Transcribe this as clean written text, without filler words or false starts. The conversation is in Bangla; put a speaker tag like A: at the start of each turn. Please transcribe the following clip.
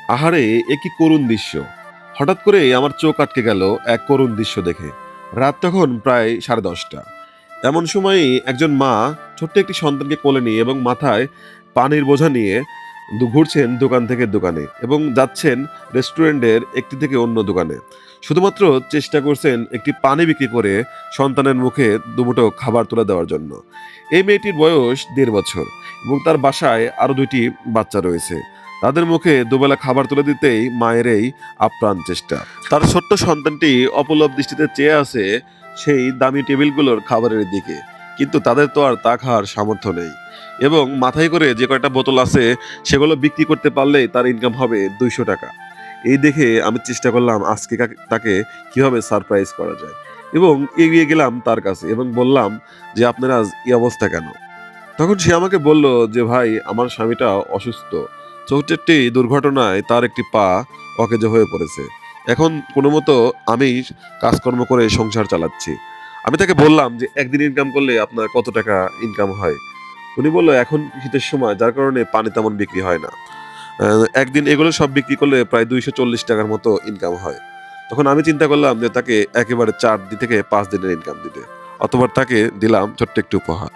A: আহারে! এ কি করুণ দৃশ্য! হঠাৎ করেই আমার চোখ আটকে গেল এক করুণ দৃশ্য দেখে। রাত তখন প্রায় 10:30। এমন সময়েই একজন মা ছোট্ট একটি সন্তানকে কোলে নিয়ে এবং মাথায় পানির বোঝা নিয়ে ঘুরছেন দোকান থেকে দোকানে এবং যাচ্ছেন রেস্টুরেন্টের একটি থেকে অন্য দোকানে। শুধুমাত্র চেষ্টা করছেন একটি পানি বিক্রি করে সন্তানের মুখে দুমুঠো খাবার তুলে দেওয়ার জন্য। এই মেয়েটির বয়স ১.৫ বছর এবং তার বাসায় আরো ২ টি বাচ্চা রয়েছে। তাদের মুখে দুবেলা খাবার তুলে দিতেই মায়ের এই আপ্রাণ চেষ্টা। তার ছোট্ট সন্তানটি অপলক দৃষ্টিতে চেয়ে আছে সেই দামি টেবিলগুলোর খাবারের দিকে। কিন্তু তাদের তো আর তা খাওয়ার সামর্থ্য নেই এবং মাথায় করে যে কয়টা বোতল আছে সেগুলো বিক্রি করতে পারলেই তার ইনকাম হবে ৳২০০। এই দেখে আমি চেষ্টা করলাম আজকে তাকে কিভাবে সারপ্রাইজ করা যায় এবং এগিয়ে গেলাম তার কাছে এবং বললাম যে, "আপনার আজ এই অবস্থা কেন?" তখন সে আমাকে বলল যে, "ভাই, আমার স্বামীটা অসুস্থ। ছোট্ট একটি দুর্ঘটনায় তার একটি পা অকেজো হয়ে পড়েছে। এখন কোনমতো আমি কাজকর্ম করে সংসার চালাচ্ছি।" আমি তাকে বললাম যে, "একদিন ইনকাম করলে আপনার কত টাকা ইনকাম হয়?" উনি বলল, "এখন শীতের সময় যার কারণে পানি তেমন বিক্রি হয় না। আ একদিন এগুলো সব বিক্রি করলে প্রায় ৳২৪০ র মতো ইনকাম হয়।" তখন আমি চিন্তা করলাম যে তাকে একেবারে ৪ দিন থেকে ৫ দিনের ইনকাম দিতে। অতঃপর তাকে দিলাম ছোট্ট একটি উপহার।